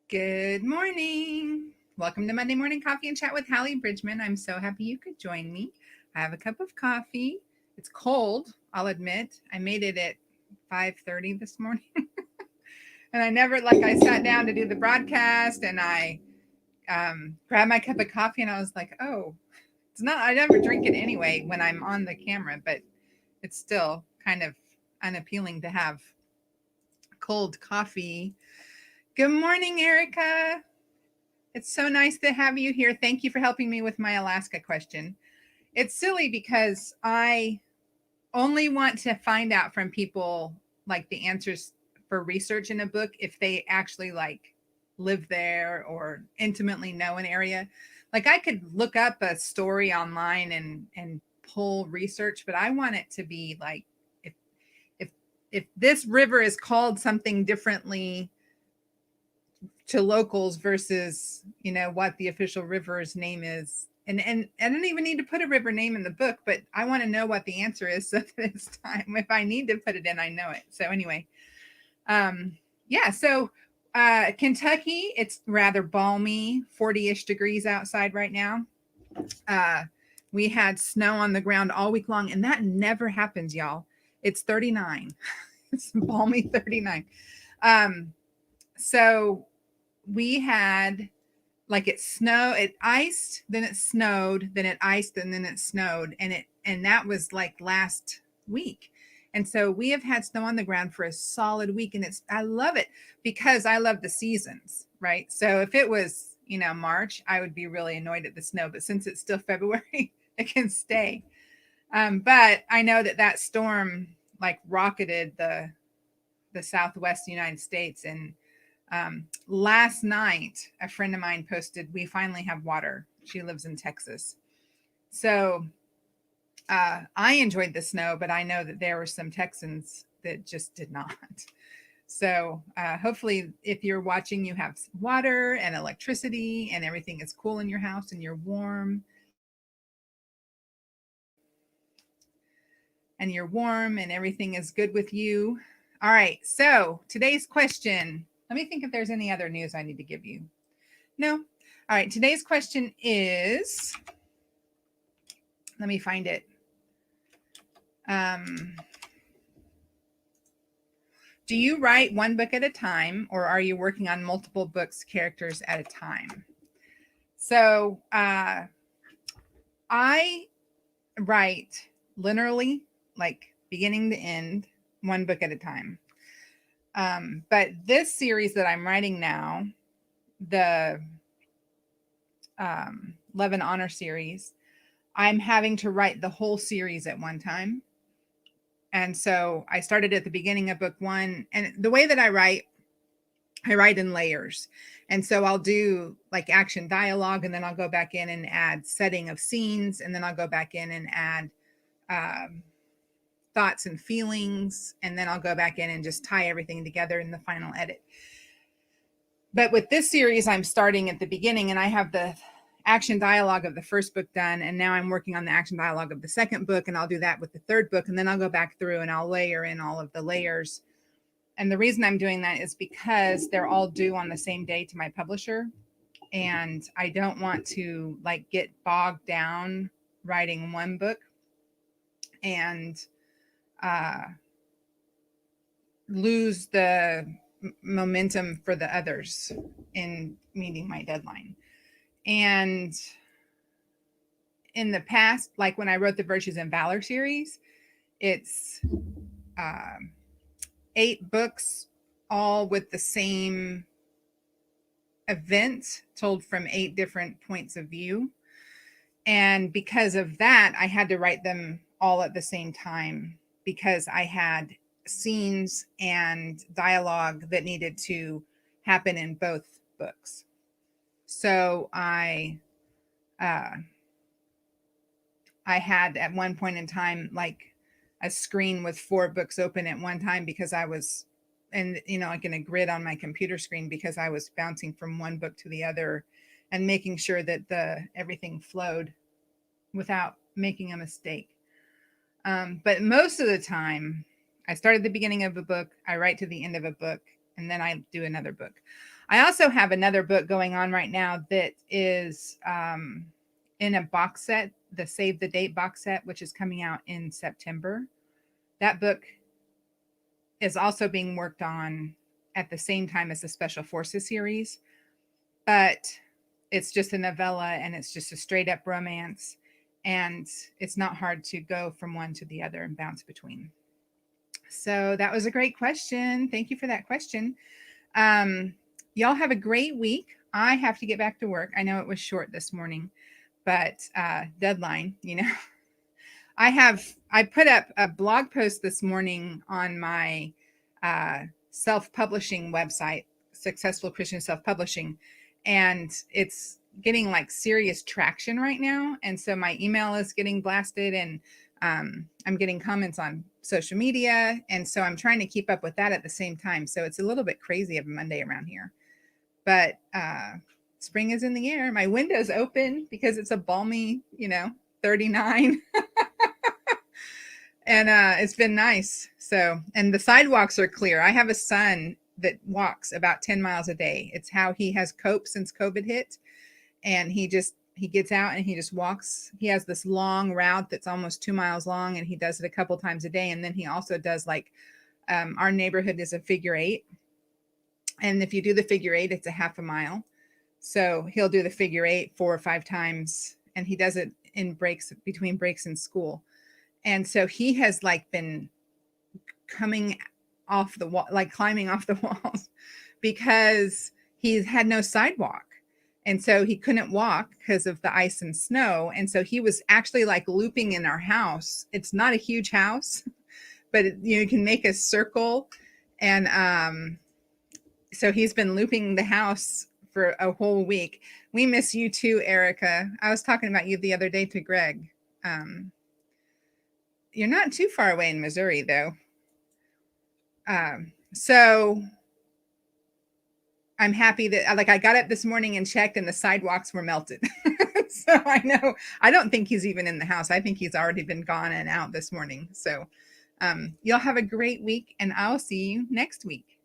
Good morning. Welcome to Monday Morning Coffee and Chat with Hallee Bridgeman. I'm so happy you could join me. I have a cup of coffee. It's cold, I'll admit. I made it at 5:30 this morning. And I sat down to do the broadcast and I grabbed my cup of coffee and I was like, oh, it's not, I never drink it anyway when I'm on the camera, but it's still kind of unappealing to have cold coffee. Good morning, Erica. It's so nice to have you here. Thank you for helping me with my Alaska question. It's silly because I only want to find out from people like the answers for research in a book if they actually like live there or intimately know an area. Like I could look up a story online and pull research, but I want it to be like if if if this river is called something differently to locals versus what the official river's name is, and I don't even need to put a river name in the book, but I want to know what the answer is so that it's time if I need to put it in I know it. So anyway, yeah, so Kentucky, it's rather balmy, 40-ish degrees outside right now. uh we had snow on the ground all week long, and that never happens, y'all. It's 39. It's balmy 39. So we had, like, it iced, then it snowed, then it iced, and then it snowed, and that was like last week. And so we have had snow on the ground for a solid week, and I love it because I love the seasons, right? So if it was, March, I would be really annoyed at the snow, but since it's still February, it can stay. But I know that storm like rocketed the Southwest United States, and last night, a friend of mine posted, "We finally have water." She lives in Texas. So I enjoyed the snow, but I know that there were some Texans that just did not. So hopefully, if you're watching, you have water and electricity and everything is cool in your house and you're warm. And you're warm and everything is good with you. All right. So today's question, let me think if there's any other news I need to give you. No. All right. Today's question is, let me find it. Do you write one book at a time, or are you working on multiple books, characters at a time? So I write literally, like beginning to end, one book at a time. But this series that I'm writing now, the Love and Honor series, I'm having to write the whole series at one time. And so I started at the beginning of book one. And the way that I write in layers. And so I'll do like action dialogue, and then I'll go back in and add setting of scenes, and then I'll go back in and add thoughts and feelings, and then I'll go back in and just tie everything together in the final edit. But with this series, I'm starting at the beginning, and I have the action dialogue of the first book done, and now I'm working on the action dialogue of the second book, and I'll do that with the third book, and then I'll go back through and I'll layer in all of the layers. And the reason I'm doing that is because they're all due on the same day to my publisher, and I don't want to like get bogged down writing one book and lose the momentum for the others in meeting my deadline. And in the past, like when I wrote the Virtues and Valor series, it's 8 books, all with the same event told from 8 different points of view. And because of that, I had to write them all at the same time because I had scenes and dialogue that needed to happen in both books. So I had at one point in time like a screen with 4 books open at one time because I was, and like in a grid on my computer screen, because I was bouncing from one book to the other and making sure that everything flowed without making a mistake. But most of the time, I start at the beginning of a book, I write to the end of a book, and then I do another book. I also have another book going on right now that is in a box set, the Save the Date box set, which is coming out in September. That book is also being worked on at the same time as the Special Forces series, but it's just a novella and it's just a straight up romance. And it's not hard to go from one to the other and bounce between. So that was a great question. Thank you for that question. Y'all have a great week. I have to get back to work. I know it was short this morning, but deadline, you know. I put up a blog post this morning on my self-publishing website, Successful Christian Self-Publishing, and it's getting like serious traction right now. And so my email is getting blasted, and I'm getting comments on social media. And so I'm trying to keep up with that at the same time. So it's a little bit crazy of a Monday around here. But spring is in the air. My window's open because it's a balmy, 39. And it's been nice. So, and the sidewalks are clear. I have a son that walks about 10 miles a day. It's how he has coped since COVID hit. And he gets out and he just walks. He has this long route that's almost 2 miles long, and he does it a couple times a day. And then he also does our neighborhood is a figure eight. And if you do the figure eight, it's a half a mile. So he'll do the figure eight 4 or 5 times, and he does it in breaks, between breaks in school. And so he has been coming off the wall, climbing off the walls, because he had no sidewalk. And so he couldn't walk because of the ice and snow. And so he was actually looping in our house. It's not a huge house, but you can make a circle. And so he's been looping the house for a whole week. We miss you too, Erica. I was talking about you the other day to Greg. You're not too far away in Missouri, though. So I'm happy that I got up this morning and checked, and the sidewalks were melted. So I don't think he's even in the house. I think he's already been gone and out this morning. So y'all have a great week, and I'll see you next week.